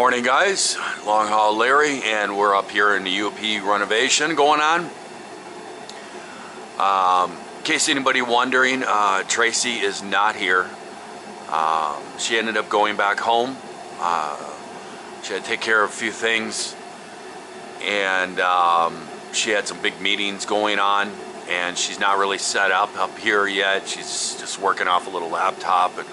morning, guys. LongHaul Larry, and we're up here in the Yooper renovation going on. In case anybody wondering, Tracy is not here. She ended up going back home. She had to take care of a few things, and she had some big meetings going on, and she's not really set up here yet. She's just working off a little laptop, and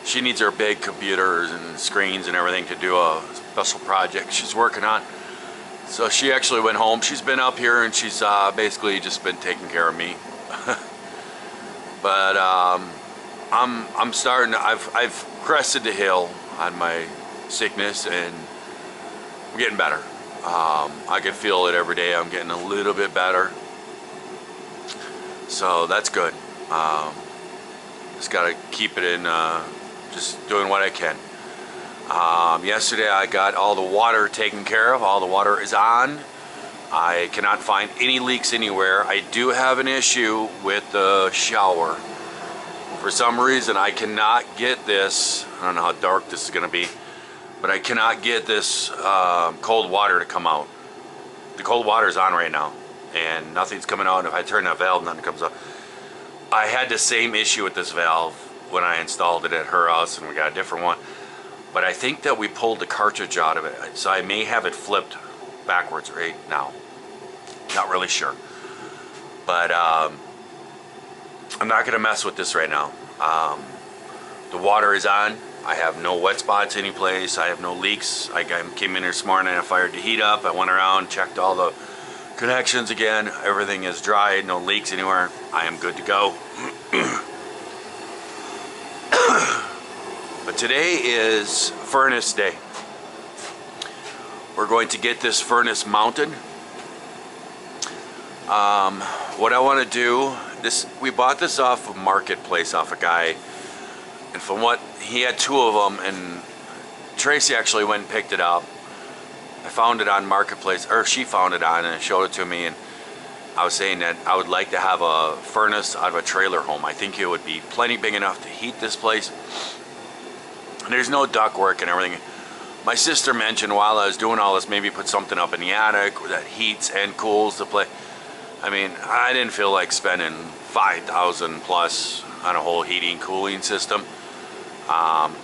she needs her big computers and screens and everything to do a special project she's working on. So she actually went home. She's been up here, and she's basically just been taking care of me. But I'm starting. I've crested the hill on my sickness, and I'm getting better. I can feel it every day. I'm getting a little bit better, so that's good. Just gotta keep it in, just doing what I can. Yesterday I got all the water taken care of. All the water is on. I cannot find any leaks anywhere. I do have an issue with the shower. For some reason I cannot get this. I don't know how dark this is gonna be, but I cannot get this cold water to come out. The cold water is on right now, and nothing's coming out. If I turn that valve, nothing comes out. I had the same issue with this valve when I installed it at her house, and we got a different one. But I think that we pulled the cartridge out of it, so I may have it flipped backwards right now. Not really sure. But I'm not going to mess with this right now. The water is on. I have no wet spots any place. I have no leaks. I came in here this morning, I fired the heat up. I went around, checked all the connections again. Everything is dry, no leaks anywhere. I am good to go. But today is furnace day. We're going to get this furnace mounted. What I want to do, we bought this off of Marketplace, off a guy, and from what he had two of them, and Tracy actually went and picked it up. I found it on Marketplace, or she found it on and showed it to me, and I was saying that I would like to have a furnace out of a trailer home. I think it would be plenty big enough to heat this place. And there's no ductwork and everything. My sister mentioned while I was doing all this, maybe put something up in the attic that heats and cools the place. I mean, I didn't feel like spending $5,000 plus on a whole heating cooling system.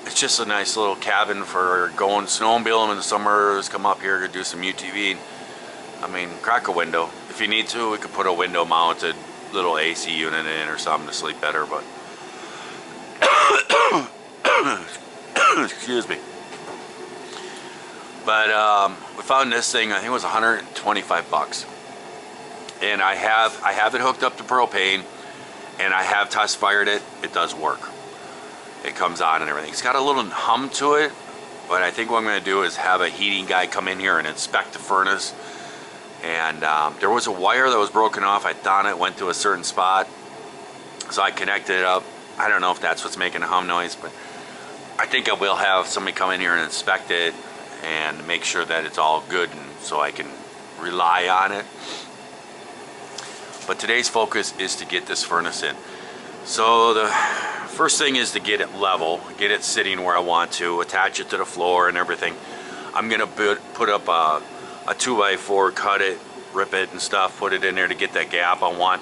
It's just a nice little cabin for going snowmobiling in the summers, come up here to do some UTV. I mean, crack a window. If you need to, we could put a window mounted little AC unit in or something to sleep better, but excuse me. But we found this thing, I think it was 125 bucks. And I have it hooked up to propane, and I have test fired it. It does work. It comes on and everything. It's got a little hum to it, but I think what I'm going to do is have a heating guy come in here and inspect the furnace. And there was a wire that was broken off. I thought it went to a certain spot, so I connected it up. I don't know if that's what's making a hum noise, but I think I will have somebody come in here and inspect it and make sure that it's all good, and so I can rely on it. But today's focus is to get this furnace in. So the first thing is to get it level, get it sitting where I want to, attach it to the floor and everything. I'm gonna put up a 2x4, cut it, rip it and stuff, put it in there to get that gap I want.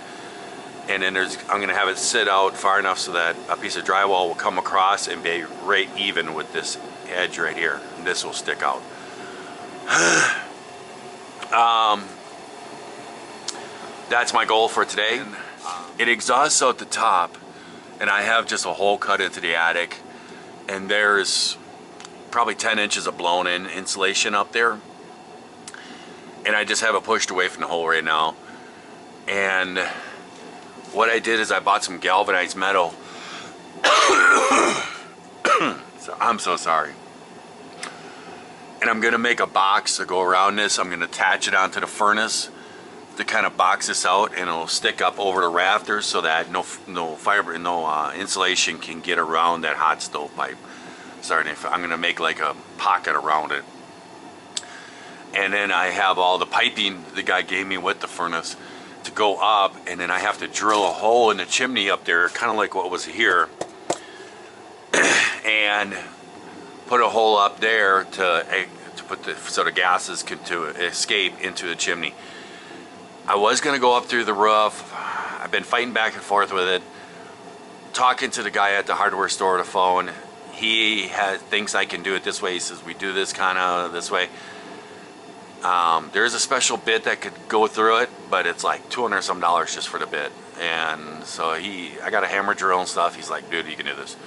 And then I'm gonna have it sit out far enough so that a piece of drywall will come across and be right even with this edge right here. And this will stick out. That's my goal for today. It exhausts out the top, and I have just a hole cut into the attic, and there's probably 10 inches of blown in insulation up there, and I just have it pushed away from the hole right now. And what I did is I bought some galvanized metal. So I'm so sorry. And I'm gonna make a box to go around this. I'm gonna attach it onto the furnace to kind of box this out, and it'll stick up over the rafters so that no insulation can get around that hot stove pipe. I'm gonna make like a pocket around it. And then I have all the piping the guy gave me with the furnace to go up, and then I have to drill a hole in the chimney up there, kind of like what was here, and put a hole up there to put the so the gases can to escape into the chimney. I was gonna go up through the roof. I've been fighting back and forth with it. Talking to the guy at the hardware store on the phone. He thinks I can do it this way. He says we do this kind of this way. There is a special bit that could go through it, but it's like $200 some just for the bit. And so I got a hammer drill and stuff. He's like, dude, you can do this.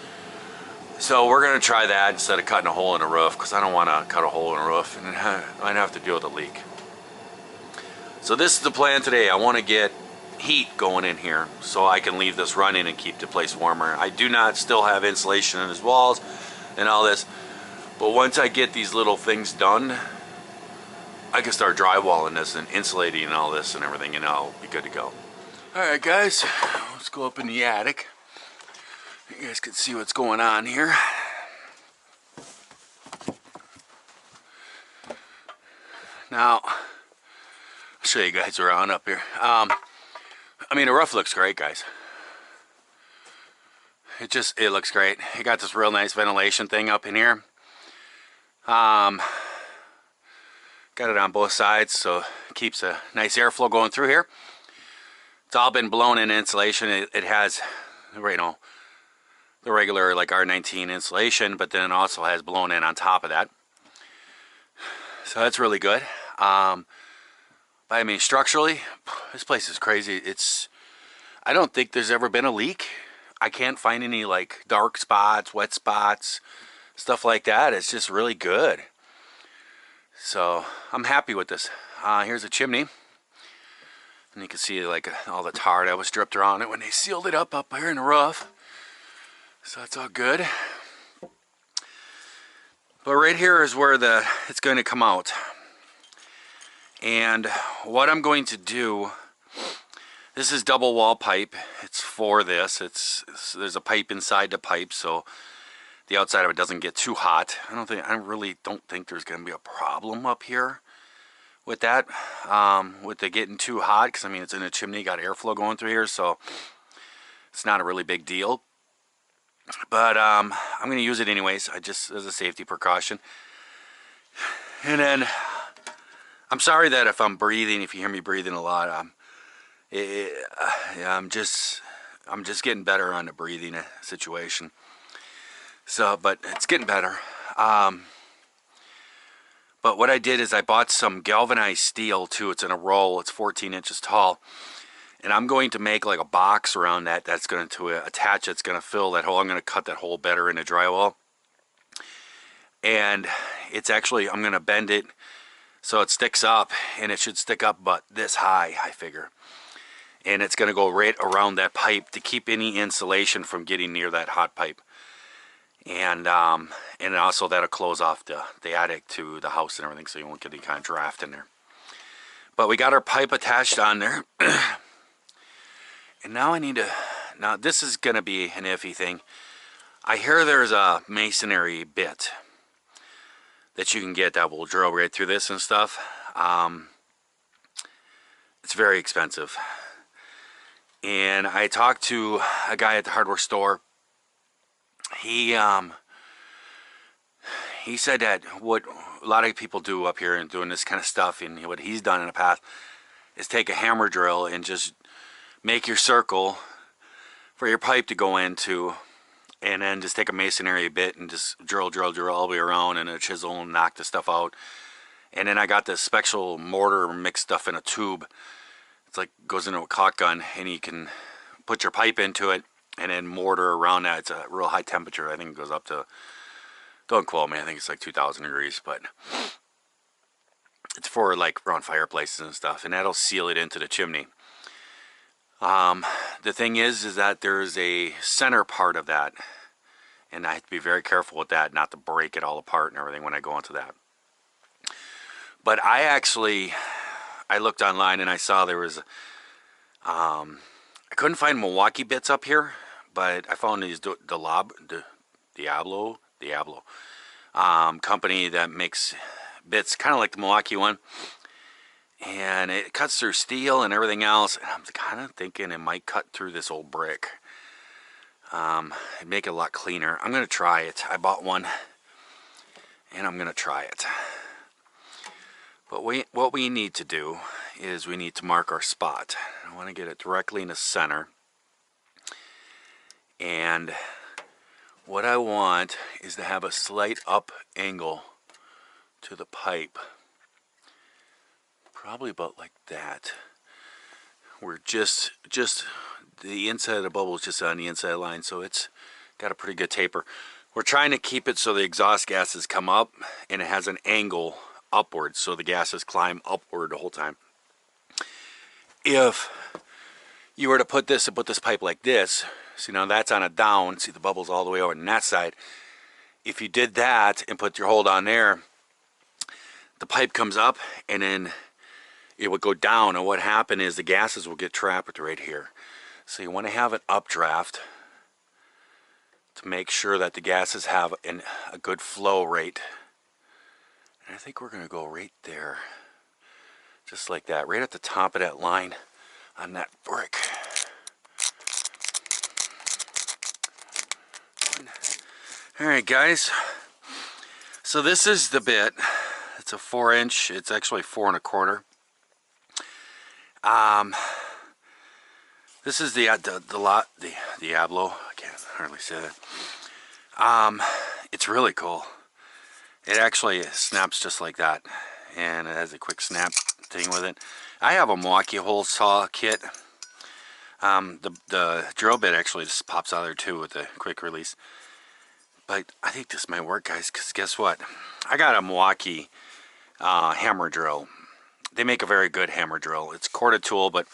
So we're gonna try that instead of cutting a hole in the roof, because I don't want to cut a hole in the roof and I'd have to deal with a leak. So this is the plan today. I want to get heat going in here so I can leave this running and keep the place warmer. I do not still have insulation in his walls and all this, but once I get these little things done, I can start drywalling this and insulating and all this and everything, and I'll be good to go. Alright guys, let's go up in the attic. You guys can see what's going on here. Now, I'll show you guys around up here. I mean, the roof looks great, guys. It looks great. You got this real nice ventilation thing up in here. Got it on both sides, so it keeps a nice airflow going through here. It's all been blown in insulation. It has, you know, the regular like R19 insulation, but then it also has blown in on top of that. So that's really good. But I mean, structurally, this place is crazy. I don't think there's ever been a leak. I can't find any like dark spots, wet spots, stuff like that. It's just really good. So I'm happy with this. Here's a chimney. And you can see like all the tar that was dripped around it when they sealed it up here in the roof. So that's all good. But right here is where it's going to come out. And what I'm going to do, this is double wall pipe. It's for this. There's a pipe inside the pipe, so the outside of it doesn't get too hot. I really don't think there's going to be a problem up here with that, with it getting too hot, because I mean it's in a chimney, got airflow going through here, so it's not a really big deal. But I'm going to use it anyways, just as a safety precaution. And then I'm sorry that if I'm breathing, if you hear me breathing a lot, I'm just getting better on the breathing situation. So, but it's getting better. But what I did is I bought some galvanized steel too. It's in a roll. It's 14 inches tall. And I'm going to make like a box around that's going to attach. It's going to fill that hole. I'm going to cut that hole better into drywall. And it's actually, I'm going to bend it so it sticks up, and it should stick up about this high, I figure. And it's going to go right around that pipe to keep any insulation from getting near that hot pipe. And also that'll close off the attic to the house and everything, so you won't get any kind of draft in there. But we got our pipe attached on there. And now now this is going to be an iffy thing. I hear there's a masonry bit that you can get that will drill right through this and stuff. It's very expensive. And I talked to a guy at the hardware store. He said that what a lot of people do up here and doing this kind of stuff, and what he's done in the past, is take a hammer drill and just make your circle for your pipe to go into, and then just take a masonry bit and just drill all the way around, and a chisel and knock the stuff out. And then I got this special mortar mixed stuff in a tube. It's like goes into a caulk gun, and you can put your pipe into it and then mortar around that. It's a real high temperature. I think it goes up to, don't quote me, I think it's like 2,000 degrees, but it's for like around fireplaces and stuff, and that'll seal it into the chimney. The thing is that there's a center part of that, and I have to be very careful with that, not to break it all apart and everything when I go into that. But I looked online and I saw there was, I couldn't find Milwaukee bits up here, but I found these Diablo company that makes bits kind of like the Milwaukee one. And it cuts through steel and everything else. And I'm kind of thinking it might cut through this old brick. It'd make it a lot cleaner. I'm going to try it. I bought one. and I'm gonna try it. But what we need to do is we need to mark our spot. I want to get it directly in the center. And what I want is to have a slight up angle to the pipe. Probably about like that. We're just the inside of the bubble is just on the inside line, so it's got a pretty good taper. We're trying to keep it so the exhaust gases come up and it has an angle upward, so the gases climb upward the whole time. If you were to put this pipe like this, see now that's on a down, see the bubbles all the way over on that side. If you did that and put your hold on there, the pipe comes up and then it would go down, and what happened is the gases will get trapped right here. So you want to have an updraft to make sure that the gases have a good flow rate. And I think we're going to go right there, just like that, right at the top of that line on that brick. Alright guys, so this is the bit. It's a 4-inch, it's actually 4 1/4. This is the Diablo. I can't hardly say that. It's really cool. It actually snaps just like that, and it has a quick snap thing with it. I have a Milwaukee hole saw kit. The drill bit actually just pops out of there too with the quick release. But I think this might work, guys, because guess what? I got a Milwaukee hammer drill. They make a very good hammer drill. It's corded tool, but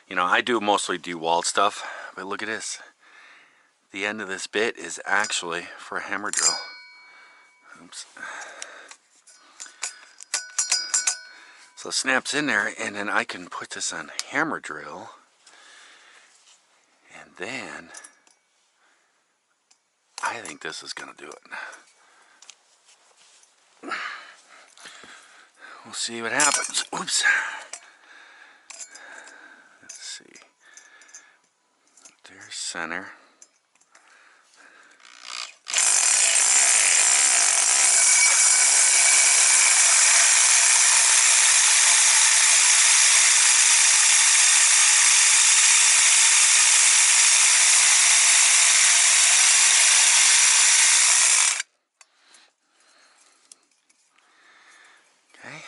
you know, I do mostly DeWalt stuff. But look at this. The end of this bit is actually for a hammer drill. Oops. So it snaps in there, and then I can put this on hammer drill, and then I think this is gonna do it. We'll see what happens. Oops. Let's see. There's center. Okay.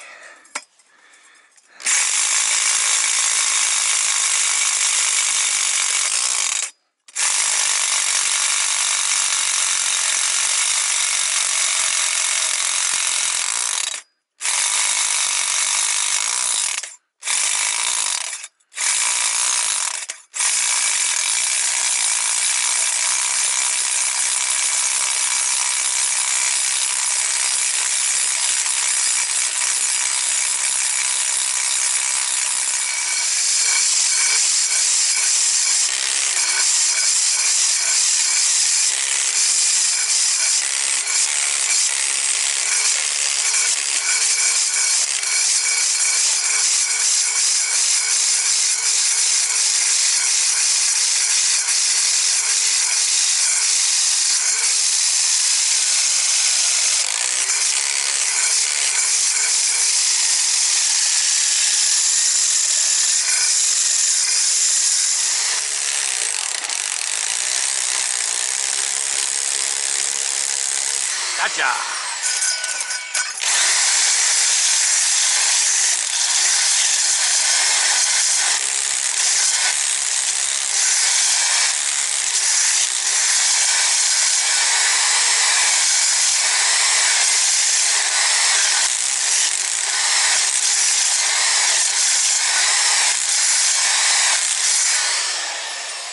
Gotcha!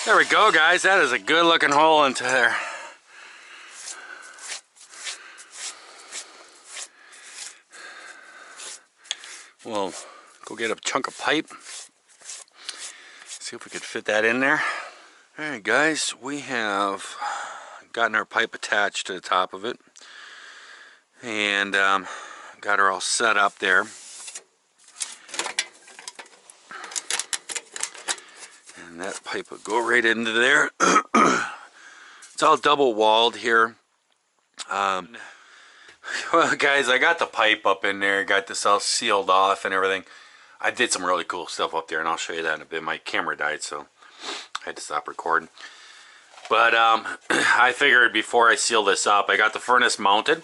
There we go, guys. That is a good looking hole into there. We'll go get a chunk of pipe. See if we could fit that in there. Alright guys, we have gotten our pipe attached to the top of it. And got her all set up there. And that pipe will go right into there. It's all double walled here. Well, guys, I got the pipe up in there, got this all sealed off and everything. I did some really cool stuff up there, and I'll show you that in a bit. My camera died, so I had to stop recording. But I figured before I seal this up, I got the furnace mounted,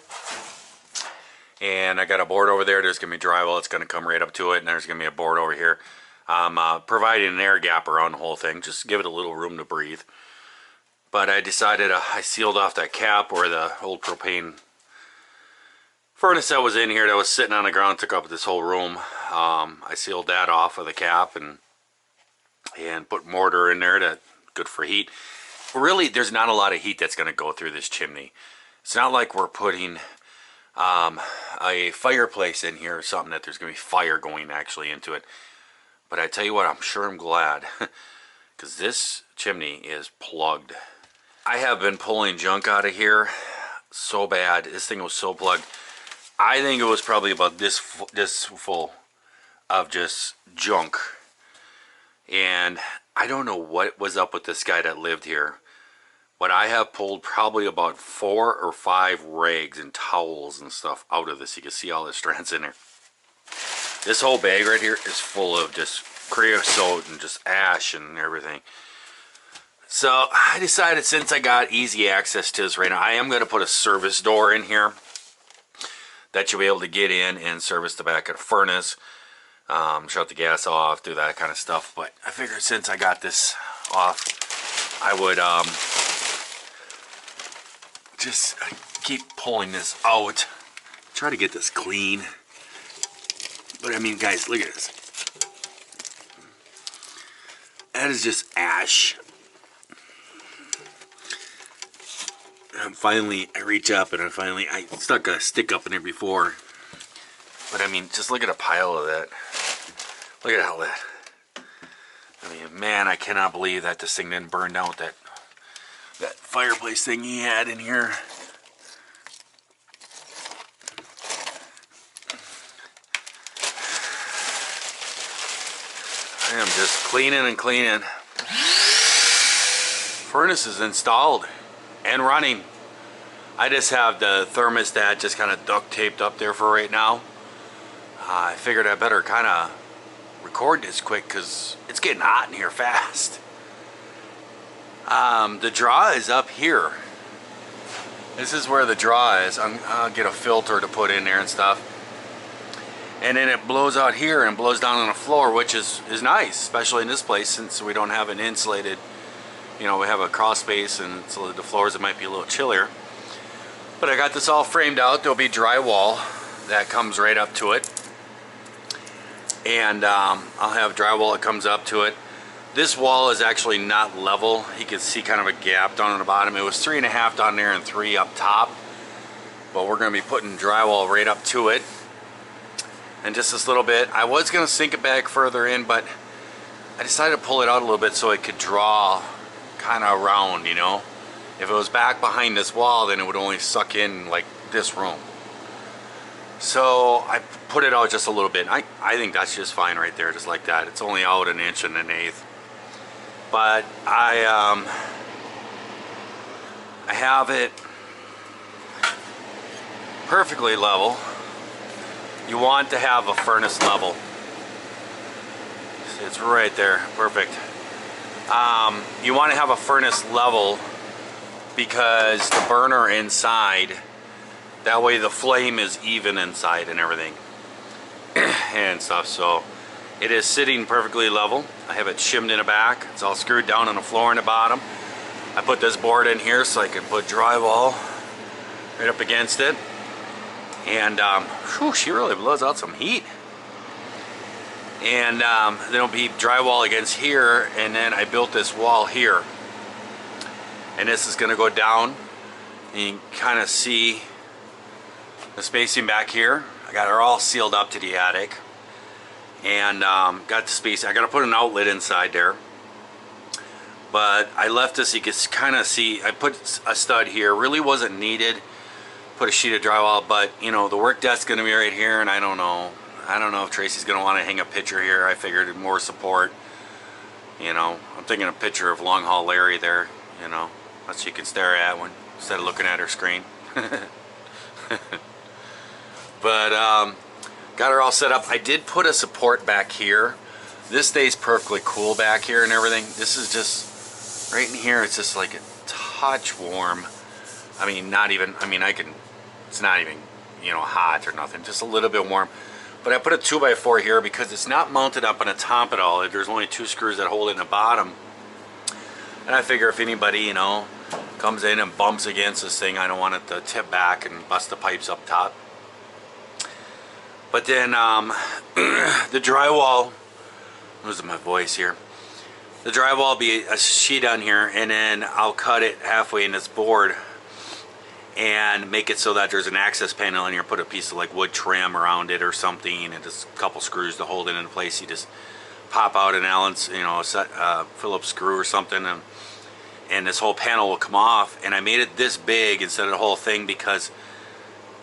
and I got a board over there. There's going to be drywall. It's going to come right up to it, and there's going to be a board over here. I'm providing an air gap around the whole thing, just to give it a little room to breathe. But I decided I sealed off that cap where the old propane furnace that was in here that was sitting on the ground took up this whole room. I sealed that off with a cap and put mortar in there to good for heat. Really, there's not a lot of heat that's going to go through this chimney. It's not like we're putting a fireplace in here or something that there's going to be fire going actually into it. But I tell you what, I'm glad because this chimney is plugged. I have been pulling junk out of here so bad. This thing was so plugged. I think it was probably about this full of just junk. And I don't know what was up with this guy that lived here. But I have pulled probably about 4 or 5 rags and towels and stuff out of this. You can see all the strands in there. This whole bag right here is full of just creosote and just ash and everything. So I decided, since I got easy access to this right now, I am going to put a service door in here that you'll be able to get in and service the back of the furnace, shut the gas off, do that kind of stuff. But I figured since I got this off, I would just keep pulling this out, try to get this clean. But I mean, guys, look at this. That is just ash. Finally, I reach up and I stuck a stick up in there before. But I mean, just look at a pile of that. Look at all that. I mean, man, I cannot believe that this thing didn't burn down with that fireplace thing he had in here. I am just cleaning and cleaning. Furnace is installed and running. I just have the thermostat just kind of duct taped up there for right now. I figured I better kind of record this quick because it's getting hot in here fast. The draw is up here. This is where the draw is. I'll get a filter to put in there and stuff. And then it blows out here and blows down on the floor, which is nice, especially in this place since we don't have an insulated, you know, we have a crawl space, and so the floors, it might be a little chillier. But I got this all framed out. There'll be drywall that comes right up to it. And I'll have drywall that comes up to it. This wall is actually not level. You can see kind of a gap down on the bottom. It was 3.5 down there and 3 up top. But we're going to be putting drywall right up to it. And just this little bit. I was going to sink it back further in, but I decided to pull it out a little bit so it could draw kind of around, you know. If it was back behind this wall, then it would only suck in like this room. So I put it out just a little bit. I think that's just fine right there, just like that. It's only out 1 1/8 inches. But I have it perfectly level. You want to have a furnace level. See, it's right there, perfect. You want to have a furnace level because the burner inside, that way the flame is even inside and everything and stuff. So it is sitting perfectly level. I have it shimmed in the back. It's all screwed down on the floor in the bottom. I put this board in here so I can put drywall right up against it. And whew, she really blows out some heat. And then it'll be drywall against here, and then I built this wall here. And this is going to go down. And you can kind of see the spacing back here. I got it all sealed up to the attic. And got the space. I got to put an outlet inside there. But I left this, you can kind of see, I put a stud here. Really wasn't needed. Put a sheet of drywall, but you know, the work desk's going to be right here, and I don't know if Tracy's going to want to hang a picture here. I figured more support. You know, I'm thinking a picture of LongHaul Larry there, you know, that she can stare at when instead of looking at her screen. But got her all set up. I did put a support back here. This stays perfectly cool back here and everything. This is just right in here. It's just like a touch warm. I mean, not even. I mean, it's not even, you know, hot or nothing. Just a little bit warm. But I put a 2x4 here because it's not mounted up on the top at all. There's only 2 screws that hold it in the bottom. And I figure if anybody, you know, comes in and bumps against this thing, I don't want it to tip back and bust the pipes up top. But then the drywall, losing my voice here. The drywall will be a sheet on here, and then I'll cut it halfway in this board and make it so that there's an access panel in here. Put a piece of like wood trim around it or something, and just a couple screws to hold it in place. You just pop out an Allen's, you know, a Phillips screw or something, and this whole panel will come off. And I made it this big instead of the whole thing because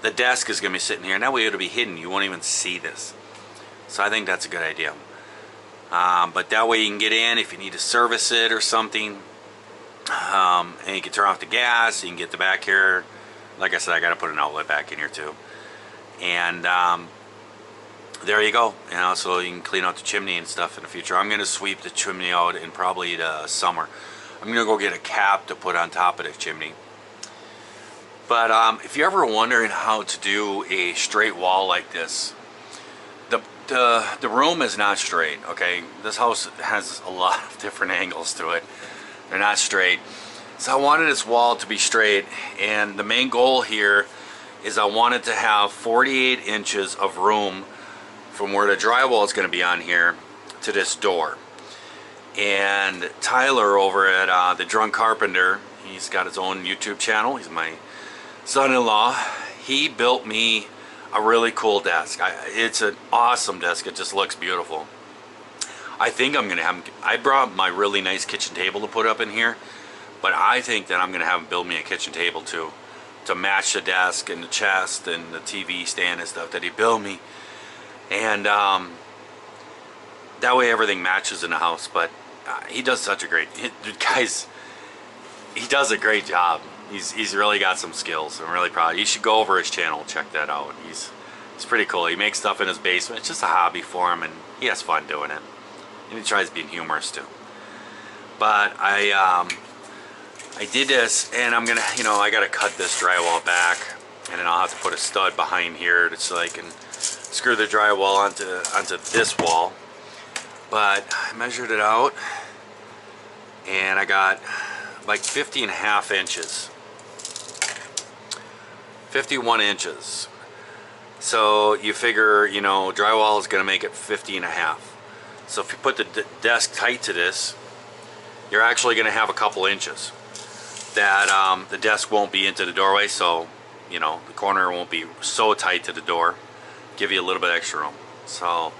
the desk is going to be sitting here, and that way it'll be hidden. You won't even see this. So I think that's a good idea. But that way you can get in if you need to service it or something, and you can turn off the gas. You can get the back here. Like I said, I got to put an outlet back in here too. And there you go. You know, so you can clean out the chimney and stuff in the future. I'm going to sweep the chimney out in probably the summer. I'm going to go get a cap to put on top of the chimney. But if you're ever wondering how to do a straight wall like this, the room is not straight, okay? This house has a lot of different angles to it. They're not straight. So I wanted this wall to be straight, and the main goal here is I wanted to have 48 inches of room from where the drywall is going to be on here to this door. And Tyler over at the Drunk Carpenter, he's got his own YouTube channel. He's my son-in-law. He built me a really cool desk. It's an awesome desk. It just looks beautiful. I think I'm gonna have him, I brought my really nice kitchen table to put up in here, but I think that I'm gonna have him build me a kitchen table too, to match the desk and the chest and the TV stand and stuff that he built me. And that way everything matches in the house. But he does such a great, guys, he does a great job. He's really got some skills. I'm really proud. You should go over his channel, check that out. He's pretty cool. He makes stuff in his basement. It's just a hobby for him, and he has fun doing it. And he tries being humorous too. But I did this, and I'm gonna, you know, I gotta cut this drywall back, and then I'll have to put a stud behind here so I can screw the drywall onto this wall. But I measured it out, and I got like 50.5 inches. 51 inches. So you figure, you know, drywall is going to make it 50.5. So if you put the desk tight to this, you're actually going to have a couple inches that the desk won't be into the doorway, so you know the corner won't be so tight to the door. Give you a little bit extra room. So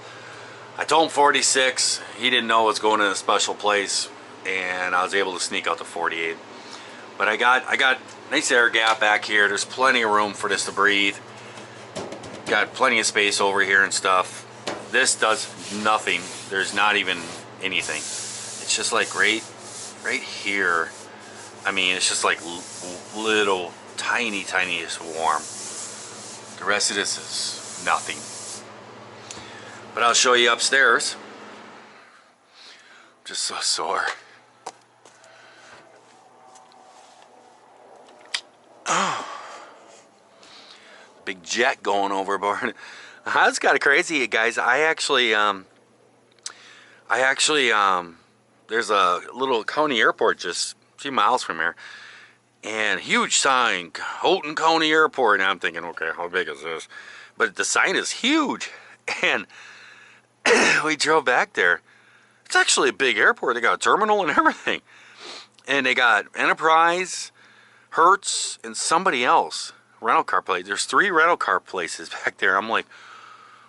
I told him 46. He didn't know it was going in a special place, and I was able to sneak out to 48. But I got nice air gap back here. There's plenty of room for this to breathe. Got plenty of space over here and stuff. This does nothing. There's not even anything. It's just like right here. I mean, it's just like little tiniest warm. The rest of this is nothing. But I'll show you upstairs. I'm just so sore. Oh. Big jet going overboard. That's kind of crazy, guys. I actually there's a little county airport just a few miles from here, and huge sign, Houghton County Airport. And I'm thinking, okay, how big is this? But the sign is huge, and we drove back there. It's actually a big airport. They got a terminal and everything, and they got Enterprise, Hertz, and somebody else rental car place. There's 3 rental car places back there. I'm like,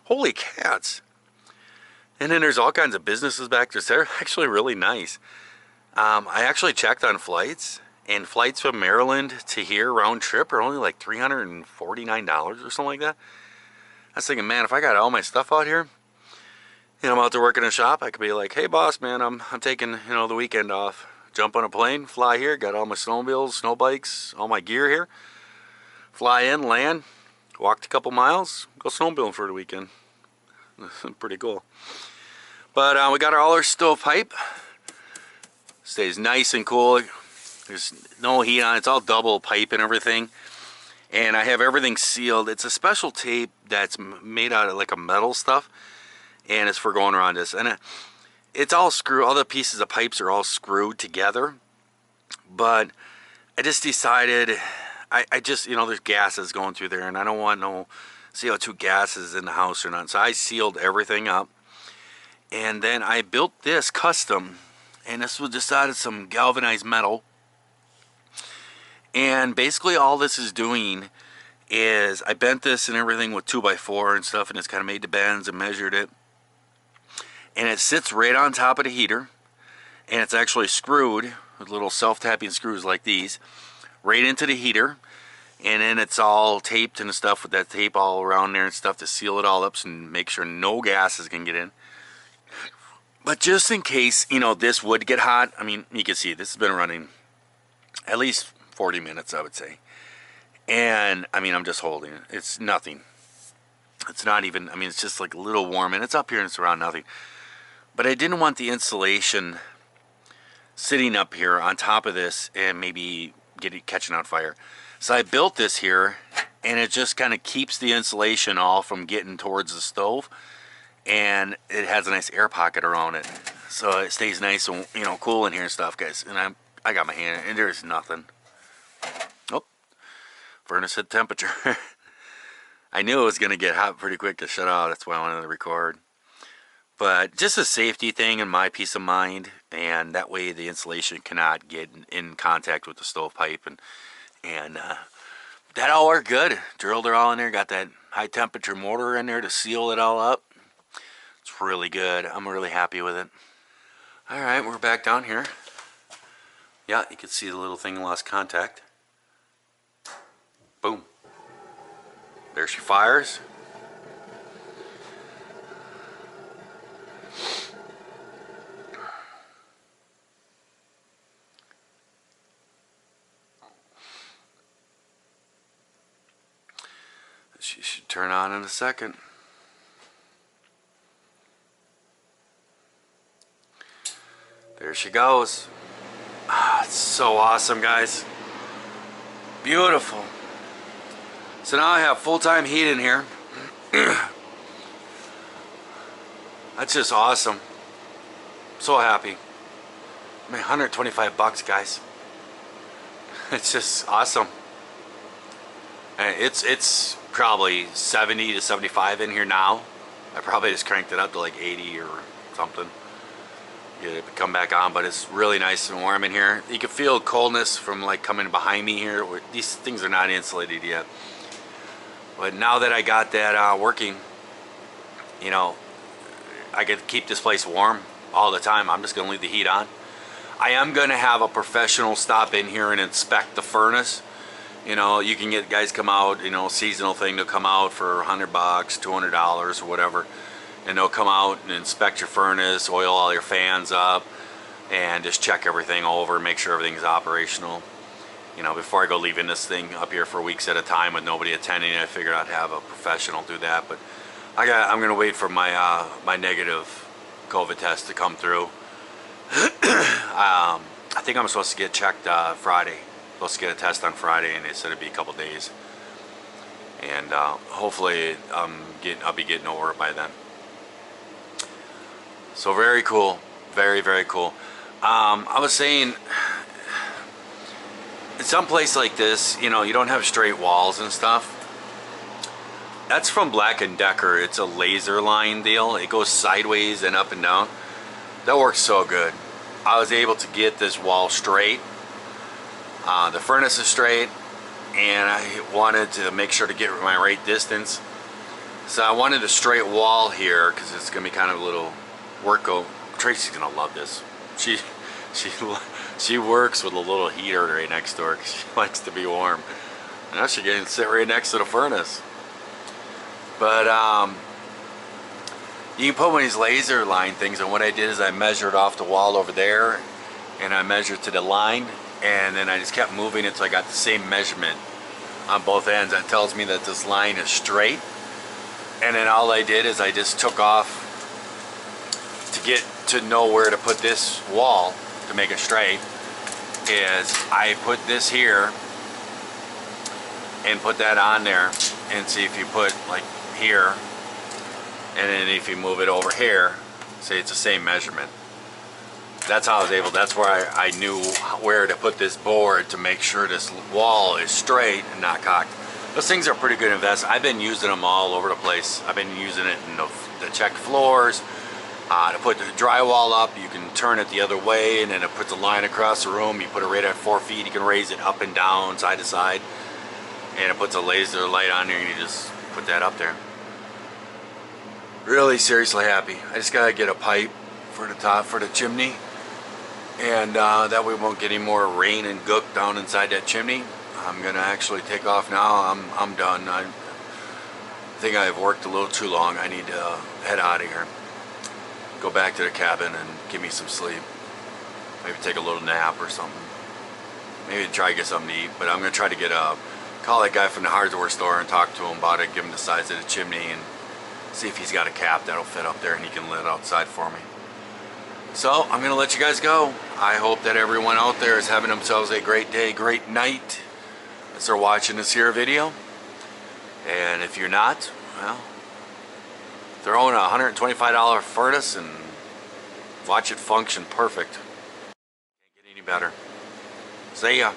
holy cats. And then there's all kinds of businesses back there. They're actually really nice. I actually checked on flights, and flights from Maryland to here round trip are only like $349 or something like that. I was thinking, man, if I got all my stuff out here and I'm out there working in a shop, I could be like, hey boss, man, I'm taking, you know, the weekend off. Jump on a plane, fly here, got all my snowmobiles, snow bikes, all my gear here. Fly in, land, walked a couple miles, go snowmobiling for the weekend. Pretty cool. But we got all our stovepipe. Stays nice and cool. There's no heat on it. It's all double pipe and everything. And I have everything sealed. It's a special tape that's made out of like a metal stuff. And it's for going around this. And it's all screwed. All the pieces of pipes are all screwed together. But I just decided, I just, you know, there's gases going through there. And I don't want no CO2 gases in the house or nothing. So I sealed everything up. And then I built this custom. And this was just out of some galvanized metal. And basically all this is doing is I bent this and everything with 2x4 and stuff, and it's kind of made the bends and measured it. And it sits right on top of the heater, and it's actually screwed with little self-tapping screws like these right into the heater. And then it's all taped and stuff with that tape all around there and stuff to seal it all up and make sure no gases can get in. But just in case, you know, this would get hot, I mean, you can see this has been running at least 40 minutes, I would say. And I mean, I'm just holding it. It's nothing. It's not even, I mean, it's just like a little warm, and it's up here and it's around nothing. But I didn't want the insulation sitting up here on top of this and maybe catching on fire. So I built this here, and it just kind of keeps the insulation all from getting towards the stove. And it has a nice air pocket around it. So it stays nice and, you know, cool in here and stuff, guys. And I got my hand, and there's nothing. Oh, furnace hit temperature. I knew it was going to get hot pretty quick to shut off. That's why I wanted to record. But just a safety thing and my peace of mind. And that way the insulation cannot get in contact with the stovepipe. And that all worked good. Drilled it all in there. Got that high temperature mortar in there to seal it all up. It's really good. I'm really happy with it. Alright, we're back down here. Yeah, you can see the little thing lost contact. Boom. There she fires. She should turn on in a second. There she goes. Ah, it's so awesome, guys. Beautiful. So now I have full-time heat in here. That's just awesome. So happy. I mean, 125 bucks, guys. It's just awesome. And it's probably 70 to 75 in here now. I probably just cranked it up to like 80 or something. Get it come back on, but it's really nice and warm in here. You can feel coldness from like coming behind me here. These things are not insulated yet. But now that I got that working, you know, I could keep this place warm all the time. I'm just going to leave the heat on. I am going to have a professional stop in here and inspect the furnace. You know, you can get guys come out, you know, seasonal thing. They'll come out for 100 bucks, $200 or whatever. And they'll come out and inspect your furnace, oil all your fans up, and just check everything over, make sure everything's operational. You know, before I go leaving this thing up here for weeks at a time with nobody attending, I figured I'd have a professional do that. But I'm gonna wait for my my negative COVID test to come through. I think I'm supposed to get checked Friday. Supposed to get a test on Friday, and they said it'd be a couple days. And hopefully I'll be getting over it by then. So very cool, very, very cool. I was saying, in some place like this, you know, you don't have straight walls and stuff. That's from Black & Decker. It's a laser line deal. It goes sideways and up and down. That works so good. I was able to get this wall straight. The furnace is straight, and I wanted to make sure to get my right distance. So I wanted a straight wall here because it's going to be kind of a little worko. Tracy's gonna love this. She works with a little heater right next door because she likes to be warm. Now she can sit right next to the furnace. But you can put one of these laser line things, and what I did is I measured off the wall over there, and I measured to the line, and then I just kept moving until I got the same measurement on both ends. That tells me that this line is straight. And then all I did is I just took off to get to know where to put this wall to make it straight. Is I put this here and put that on there, and see if you put like here, and then if you move it over here, say it's the same measurement. That's how I was able, that's where I knew where to put this board to make sure this wall is straight and not cocked. Those things are pretty good investment. I've been using them all over the place. I've been using it in the check floors, to put the drywall up. You can turn it the other way, and then it puts a line across the room. You put it right at 4 feet. You can raise it up and down, side to side, and it puts a laser light on there, and you just put that up there. Really seriously happy. I just gotta get a pipe for the top, for the chimney, and that way we won't get any more rain and gook down inside that chimney. I'm gonna actually take off now. I'm done. I think I've worked a little too long. I need to head out of here, go back to the cabin and give me some sleep. Maybe take a little nap or something. Maybe try to get something to eat. But I'm gonna try to call that guy from the hardware store and talk to him about it, give him the size of the chimney, and see if he's got a cap that'll fit up there and he can let it outside for me. So I'm gonna let you guys go. I hope that everyone out there is having themselves a great day, great night as they're watching this here video. And if you're not, well, throw in a $125 furnace and watch it function perfect. Can't get any better. See ya.